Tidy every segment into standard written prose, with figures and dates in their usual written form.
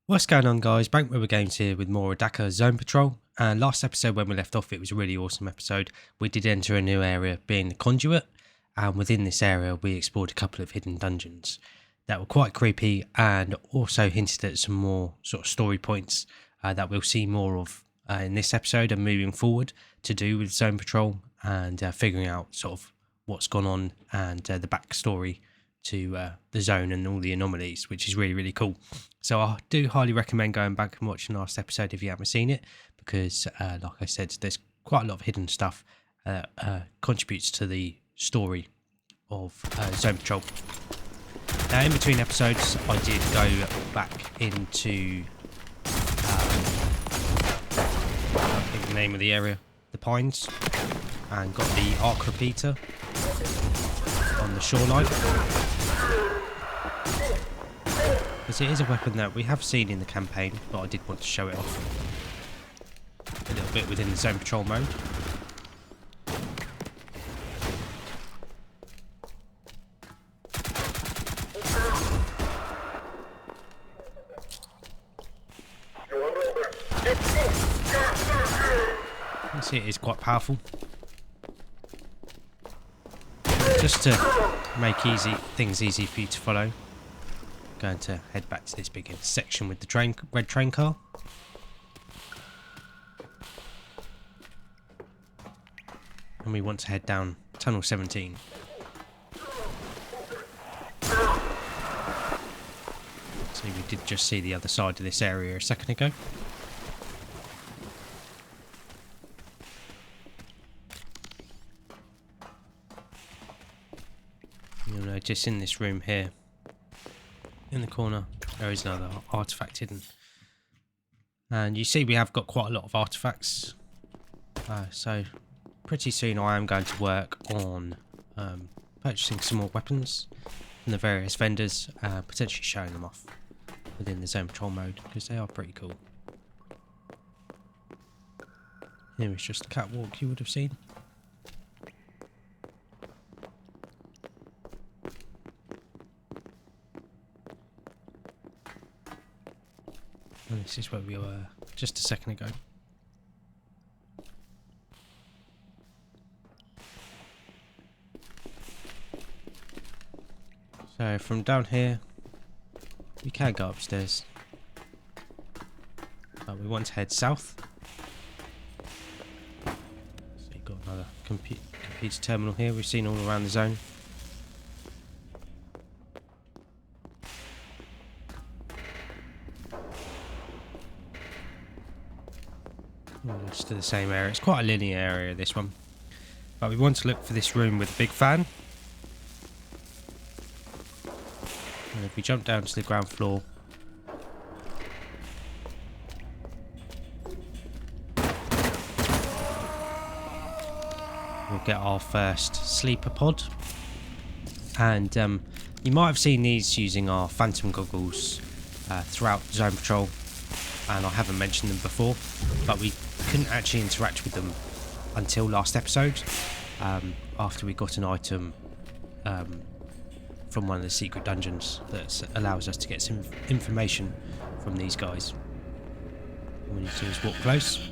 What's going on, guys? Bankrover Games here with more ADACA Zone Patrol. And last episode when we left off, it was a really awesome episode. We did enter a new area being the Conduit, and within this area we explored a couple of hidden dungeons that were quite creepy and also hinted at some more sort of story points that we'll see more of in this episode and moving forward to do with Zone Patrol and figuring out sort of what's gone on and the backstory to the zone and all the anomalies, which is really cool. So I do highly recommend going back and watching last episode if you haven't seen it, because like I said, there's quite a lot of hidden stuff that contributes to the story of Zone Patrol. Now, in between episodes, I did go back into I think the name of the area, the Pines, and got the arc repeater on the shoreline, because it is a weapon that we have seen in the campaign, but I did want to show it off a little bit within the Zone Patrol mode. You see, it is quite powerful. Just to make things easy for you to follow, I'm going to head back to this big intersection with the red train car. And we want to head down Tunnel 17. So we did just see the other side of this area a second ago. You'll notice in this room here, in the corner, there is another artifact hidden. And you see we have got quite a lot of artifacts. So pretty soon I am going to work on purchasing some more weapons from the various vendors, potentially showing them off within the Zone Patrol mode, because they are pretty cool. Here is just a catwalk you would have seen. And this is where we were just a second ago. So from down here, we can go upstairs, but we want to head south. So you've got another computer terminal here we've seen all around the zone. Just to the same area. It's quite a linear area, this one, but we want to look for this room with a big fan. And if we jump down to the ground floor, we'll get our first sleeper pod. And you might have seen these using our phantom goggles throughout Zone Patrol, and I haven't mentioned them before, but we couldn't actually interact with them until last episode, after we got an item from one of the secret dungeons that allows us to get some information from these guys. All we need to do is walk close.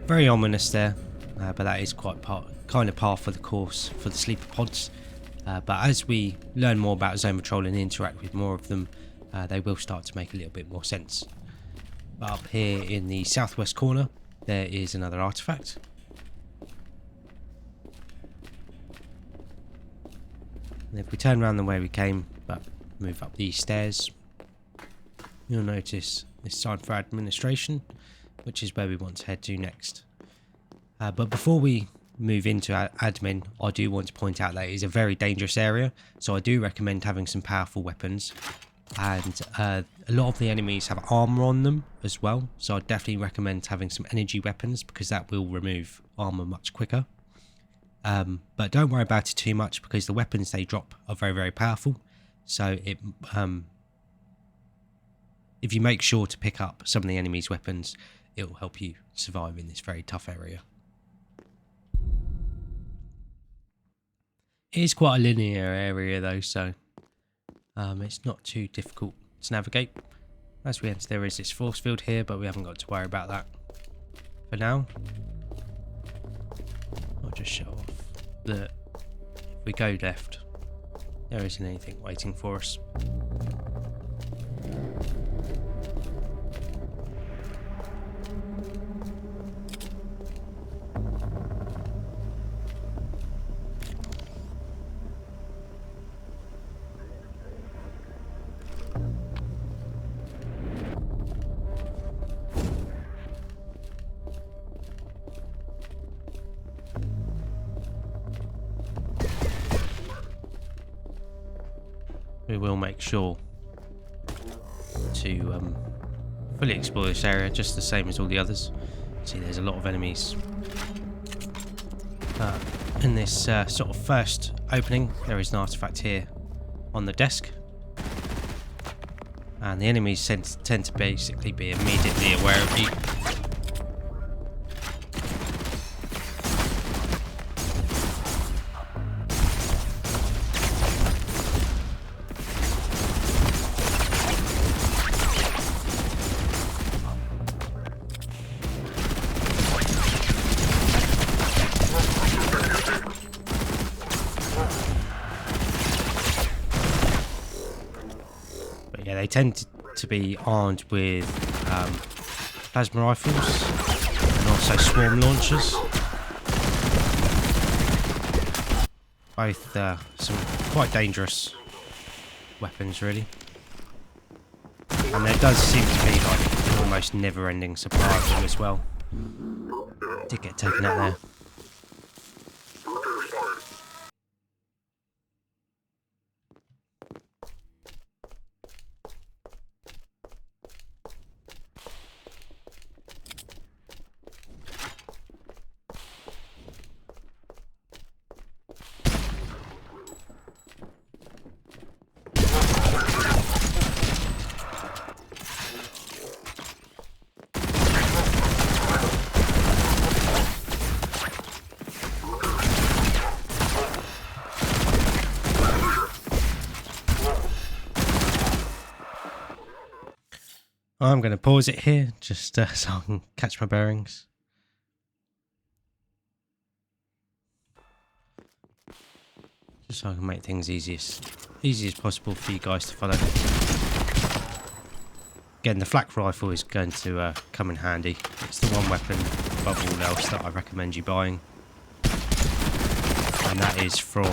Very ominous there, but that is quite kind of par for the course for the sleeper pods. But as we learn more about Zone Patrol and interact with more of them, they will start to make a little bit more sense. But up here in the southwest corner, there is another artifact. And if we turn around the way we came, but move up these stairs, you'll notice this sign for administration, which is where we want to head to next. But before we move into admin, I do want to point out that it is a very dangerous area, so I do recommend having some powerful weapons. And a lot of the enemies have armor on them as well, so I definitely recommend having some energy weapons, because that will remove armor much quicker. But don't worry about it too much, because the weapons they drop are very powerful, so it if you make sure to pick up some of the enemy's weapons, it will help you survive in this very tough area. It is quite a linear area though, so it's not too difficult to navigate. As we enter, there is this force field here, but we haven't got to worry about that for now. I'll just show off that if we go left, there isn't anything waiting for us. We will make sure to fully explore this area, just the same as all the others. See, there's a lot of enemies. In this sort of first opening, there is an artifact here on the desk. And the enemies tend to basically be immediately aware of you. Yeah, they tend to be armed with plasma rifles and also swarm launchers. Both some quite dangerous weapons, really. And there does seem to be like an almost never-ending supply of them as well. Did get taken out there. I'm going to pause it here just so I can catch my bearings. Just so I can make things easy as possible for you guys to follow. Again, the flak rifle is going to come in handy. It's the one weapon above all else that I recommend you buying. And that is from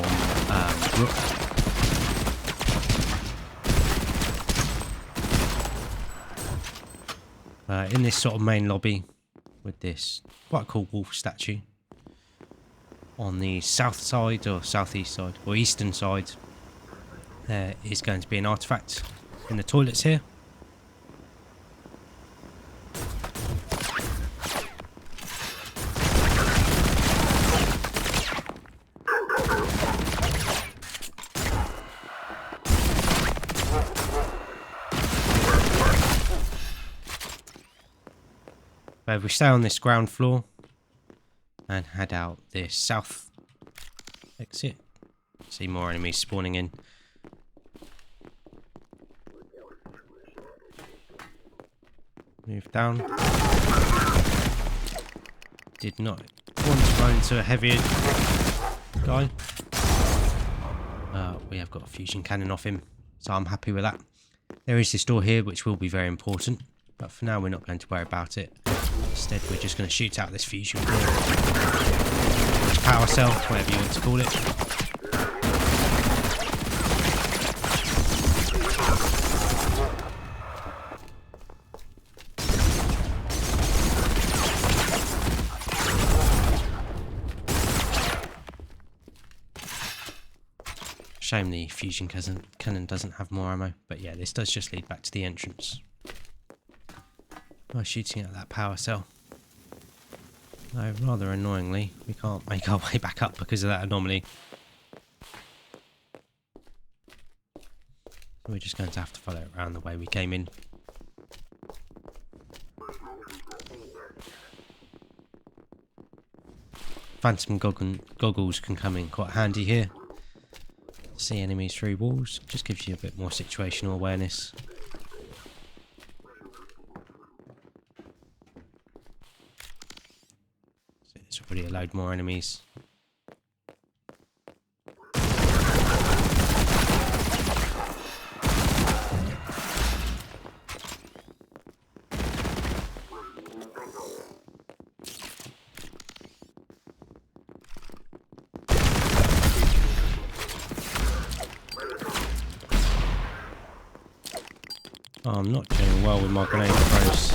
Rook. In this sort of main lobby with this quite cool wolf statue on the south side or southeast side or eastern side, there is going to be an artifact in the toilets here. If we stay on this ground floor and head out this south exit, see more enemies spawning in. Move down. Did not want to run into a heavier guy. We have got a fusion cannon off him, so I'm happy with that. There is this door here which will be very important, but for now we're not going to worry about it. Instead, we're just going to shoot out this fusion core. Power cell, whatever you want to call it. Shame the fusion cannon doesn't have more ammo, but yeah, this does just lead back to the entrance. By shooting at that power cell. Though rather annoyingly, we can't make our way back up because of that anomaly. So we're just going to have to follow it around the way we came in. phantom goggles can come in quite handy here. See enemies through walls, just gives you a bit more situational awareness. So there's already a load more enemies. Oh, I'm not doing well with my grenade throws.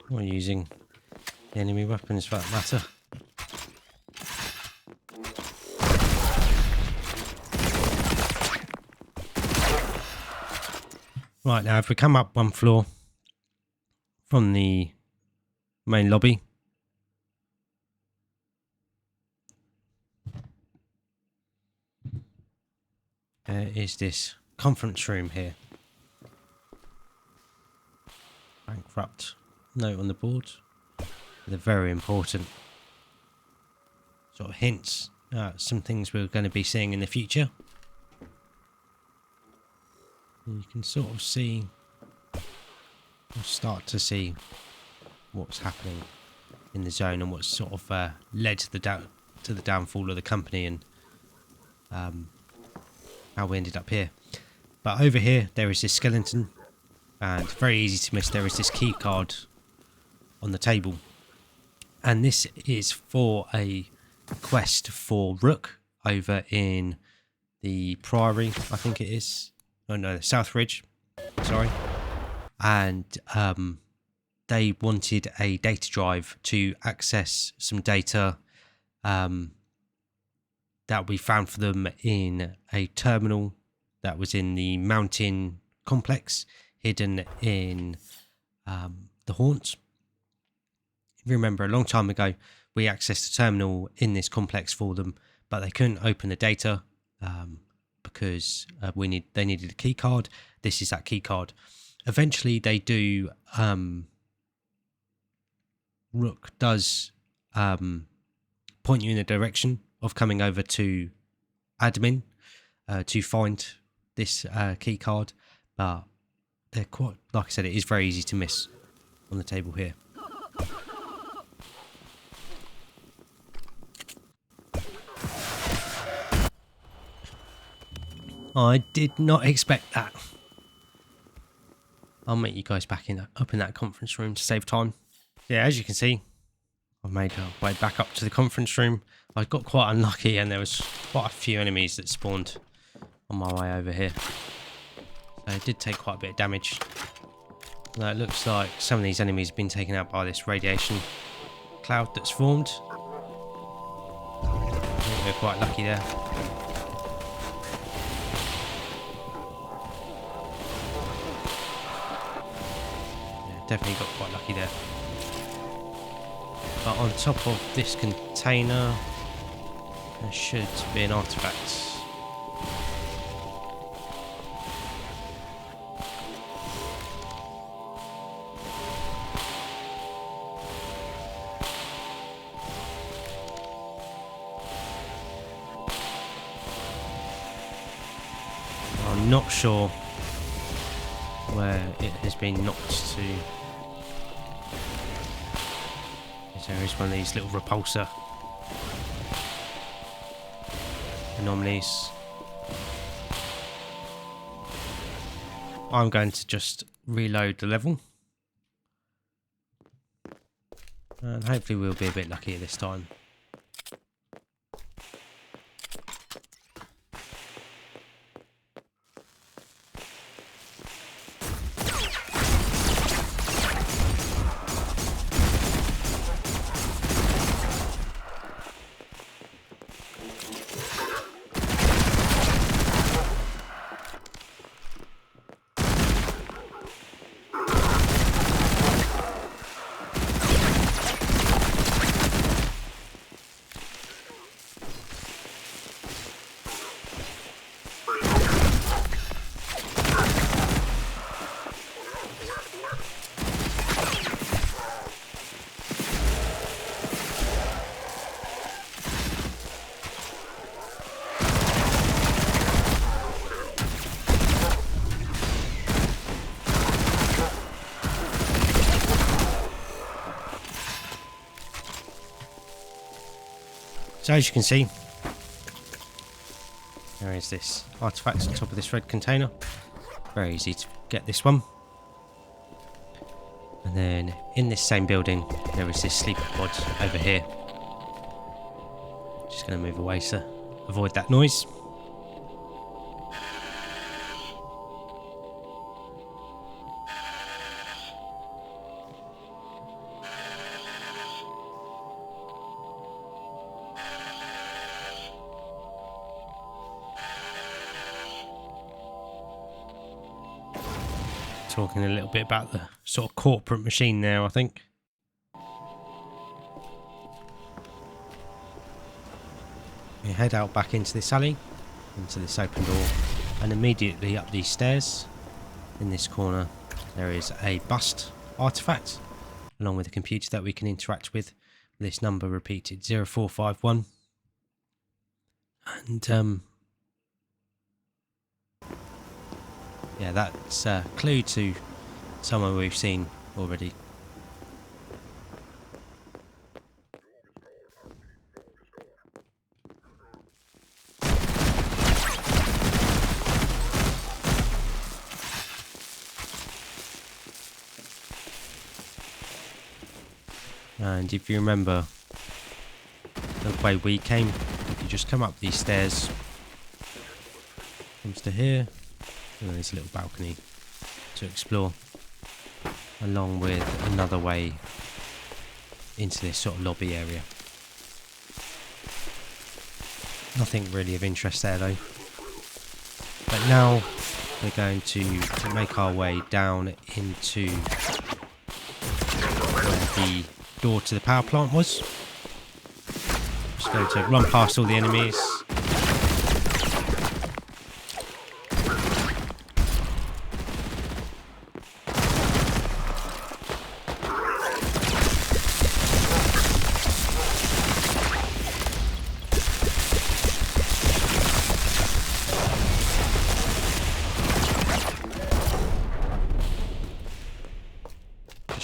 Or using the enemy weapons for that matter. Right, now if we come up one floor from the main lobby, there is this conference room here. Bankrupt note on the board with a very important sort of hints at some things we're going to be seeing in the future. And you can sort of see, or start to see, what's happening in the zone and what's sort of led to the downfall of the company and how we ended up here. But over here there is this skeleton, and very easy to miss, there is this key card on the table, and this is for a quest for Rook over in the Priory, I think it is. Oh no, South Ridge, sorry. And they wanted a data drive to access some data that we found for them in a terminal that was in the mountain complex hidden in the Haunts. If you remember, a long time ago we accessed a terminal in this complex for them, but they couldn't open the data because they needed a key card. This is that key card. Eventually they do, Rook does point you in the direction of coming over to admin to find this key card, but they're quite, like I said, it is very easy to miss on the table here. I did not expect that. I'll meet you guys back up in that conference room to save time. Yeah, as you can see, I've made our way back up to the conference room. I got quite unlucky and there was quite a few enemies that spawned on my way over here. So it did take quite a bit of damage. Now it looks like some of these enemies have been taken out by this radiation cloud that's formed. I think we're quite lucky there. Definitely got quite lucky there. But on top of this container there should be an artifact. I'm not sure where it has been knocked to. There is one of these little repulsor anomalies. I'm going to just reload the level and hopefully we'll be a bit luckier this time. So as you can see, there is this artifact on top of this red container. Very easy to get this one. And then in this same building, there is this sleeper pod over here. Just going to move away to avoid that noise. Talking a little bit about the sort of corporate machine now, I think. We head out back into this alley, into this open door, and immediately up these stairs, in this corner, there is a bust artifact, along with a computer that we can interact with. This number repeated 0451. And yeah, that's a clue to someone we've seen already. And if you remember the way we came, if you just come up these stairs, comes to here. And there's a little balcony to explore, along with another way into this sort of lobby area. Nothing really of interest there though. But now we're going to make our way down into where the door to the power plant was. Just going to run past all the enemies.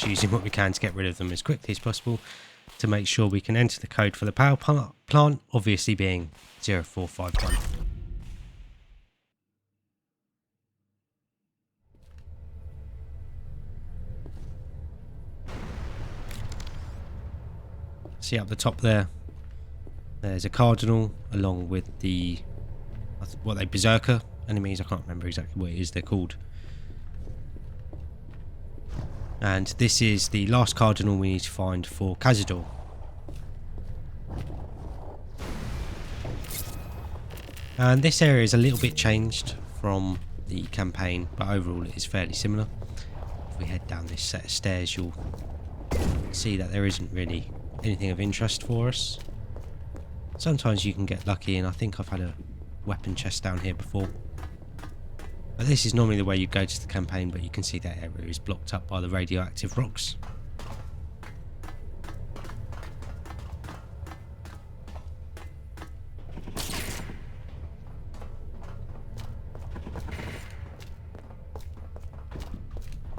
Using what we can to get rid of them as quickly as possible to make sure we can enter the code for the power plant, obviously being 0451. See up the top there, there's a cardinal along with the, what they berserker enemies, I can't remember exactly what it is they're called. And this is the last cardinal we need to find for Cazador. And this area is a little bit changed from the campaign, but overall it is fairly similar. If we head down this set of stairs, you'll see that there isn't really anything of interest for us. Sometimes you can get lucky, and I think I've had a weapon chest down here before. But this is normally the way you go to the campaign, but you can see that area is blocked up by the radioactive rocks.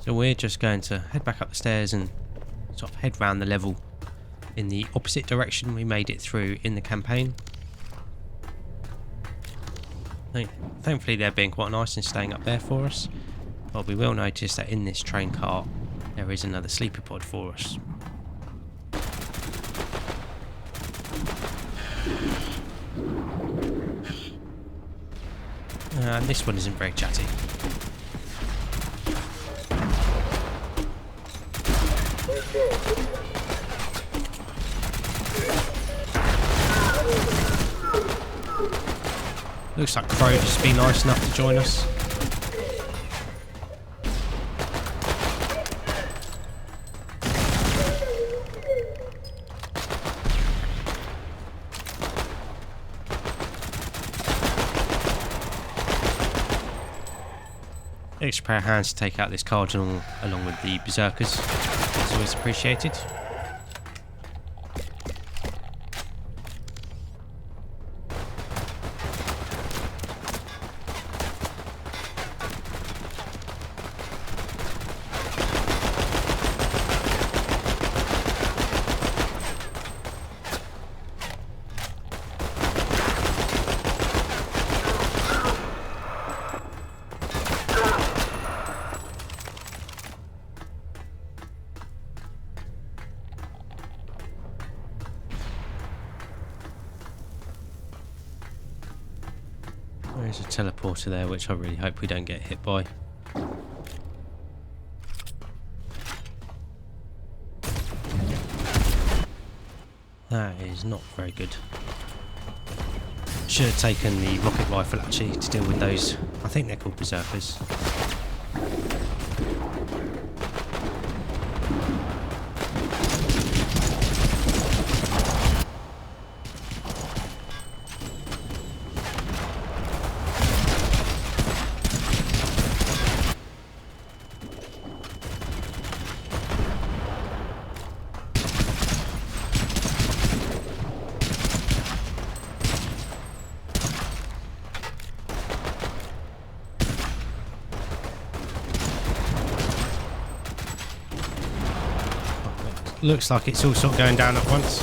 So we're just going to head back up the stairs and sort of head round the level in the opposite direction we made it through in the campaign. Thankfully they're being quite nice and staying up there for us, but we will notice that in this train cart there is another sleeper pod for us. And this one isn't very chatty. Looks like Crow just be nice enough to join us. Extra pair of hands to take out this cardinal along with the berserkers. It's always appreciated. teleporter there, which I really hope we don't get hit by. That is not very good. Should have taken the rocket rifle actually to deal with those. I think they're called berserkers. Looks like it's all sort of going down at once.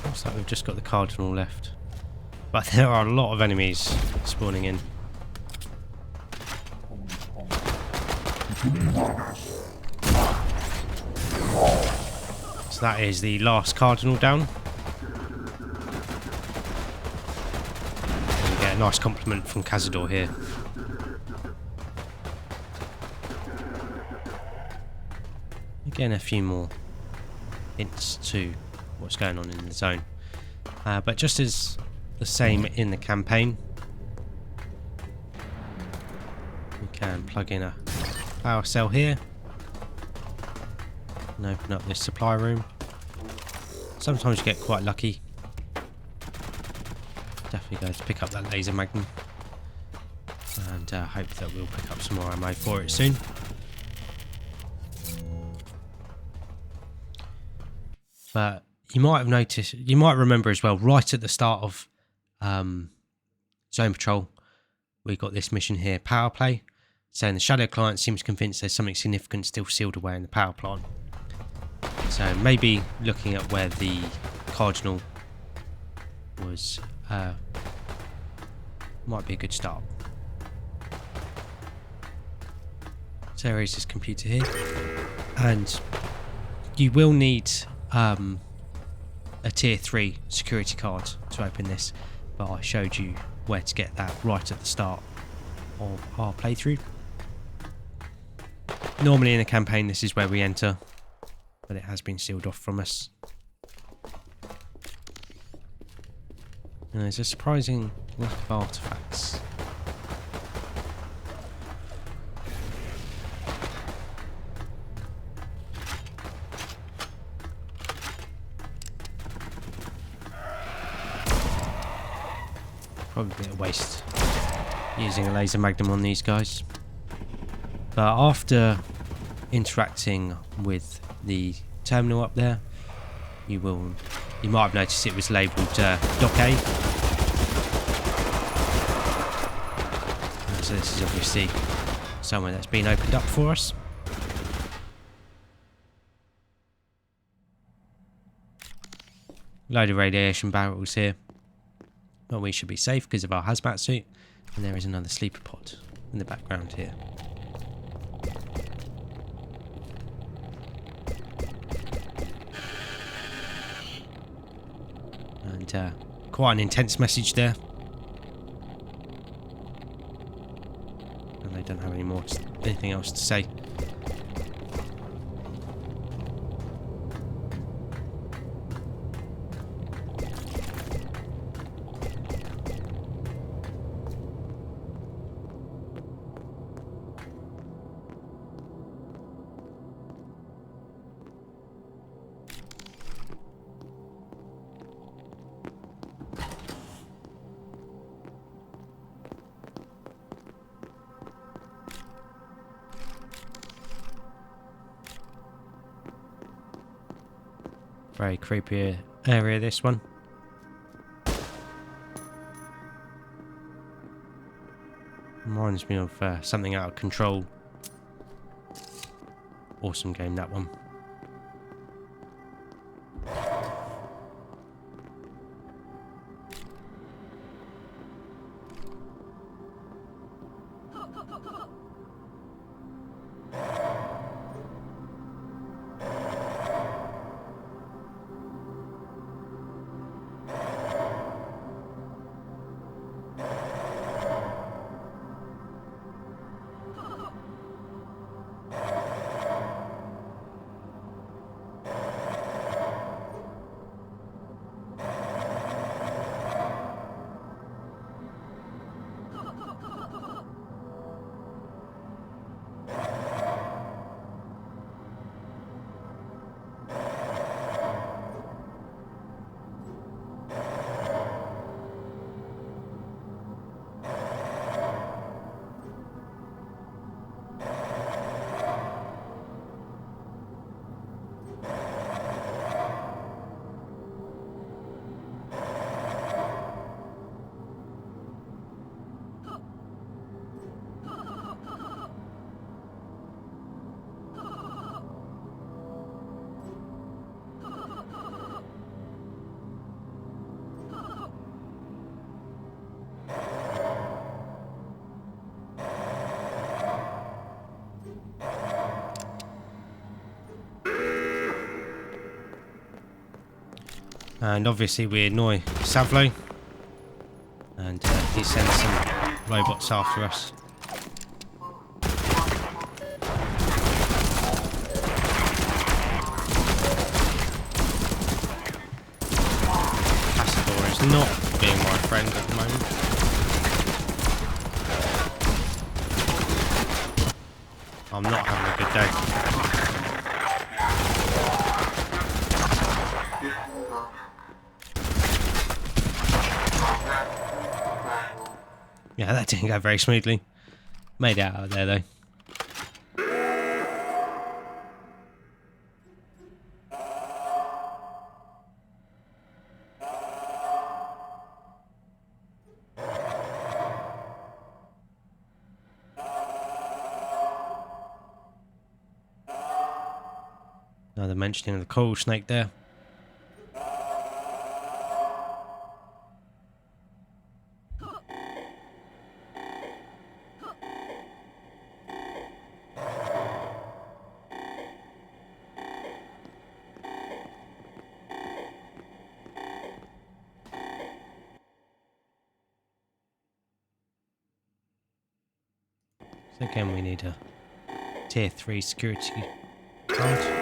Looks like we've just got the Cardinal left. But there are a lot of enemies spawning in. So that is the last Cardinal down. Nice compliment from Cazador here. Again, a few more hints to what's going on in the zone. But just as the same in the campaign, we can plug in a power cell here and open up this supply room. Sometimes you get quite lucky. Definitely going to pick up that laser magnum and hope that we'll pick up some more ammo for it soon. But you might have noticed, you might remember as well, right at the start of Zone Patrol, we got this mission here, power play, saying the Shadow Client seems convinced there's something significant still sealed away in the power plant. So maybe looking at where the Cardinal was might be a good start. So there is this computer here, and you will need a tier 3 security card to open this, but I showed you where to get that right at the start of our playthrough. Normally in a campaign this is where we enter, but it has been sealed off from us. And there's a surprising lack of artifacts. Probably a bit of waste using a laser magnum on these guys. But after interacting with the terminal up there, you might have noticed it was labelled Dock A. So this is obviously somewhere that's been opened up for us. Load of radiation barrels here. Well, we should be safe because of our hazmat suit. And there is another sleeper pod in the background here. And quite an intense message there. And they don't have anything else to say. Very creepy area, this one. Reminds me of something out of control. Awesome game, that one. And obviously we annoy Savlo, and he sends some robots after us. Passador is not being my friend at the moment. I'm not having a good day. Yeah, that didn't go very smoothly. Made it out of there though. Another mentioning of the coral snake there. So again, we need a tier 3 security card.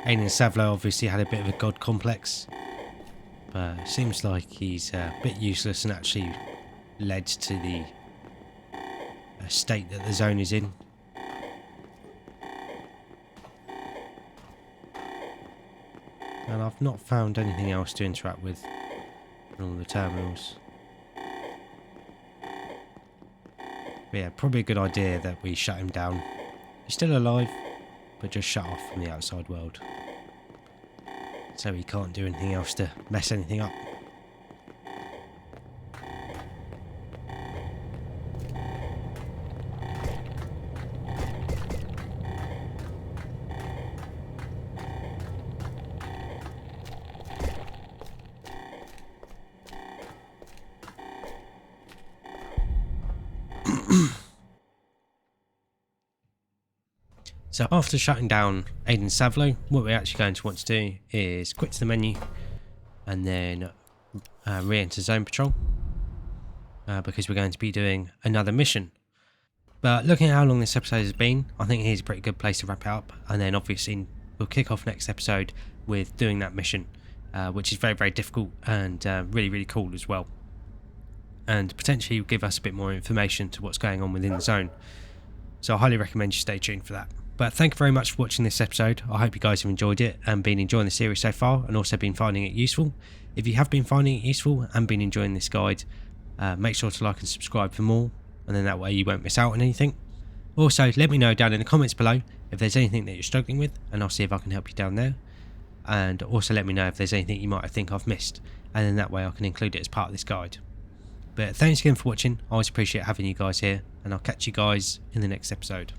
Aiden Savlo obviously had a bit of a god complex, but it seems like he's a bit useless and actually led to the state that the zone is in. And I've not found anything else to interact with in all the terminals. But yeah, probably a good idea that we shut him down. He's still alive, but just shut off from the outside world, so he can't do anything else to mess anything up. So after shutting down Aiden Savlo, what we're actually going to want to do is quit to the menu and then re-enter Zone Patrol, because we're going to be doing another mission. But looking at how long this episode has been, I think here's a pretty good place to wrap it up, and then obviously we'll kick off next episode with doing that mission, which is very, very difficult and really, really cool as well, and potentially give us a bit more information to what's going on within the zone. So I highly recommend you stay tuned for that. But thank you very much for watching this episode. I hope you guys have enjoyed it and been enjoying the series so far, and also been finding it useful. If you have been finding it useful and been enjoying this guide, make sure to like and subscribe for more, and then that way you won't miss out on anything. Also, let me know down in the comments below if there's anything that you're struggling with, and I'll see if I can help you down there. And also let me know if there's anything you might think I've missed, and then that way I can include it as part of this guide. But thanks again for watching. I always appreciate having you guys here, and I'll catch you guys in the next episode.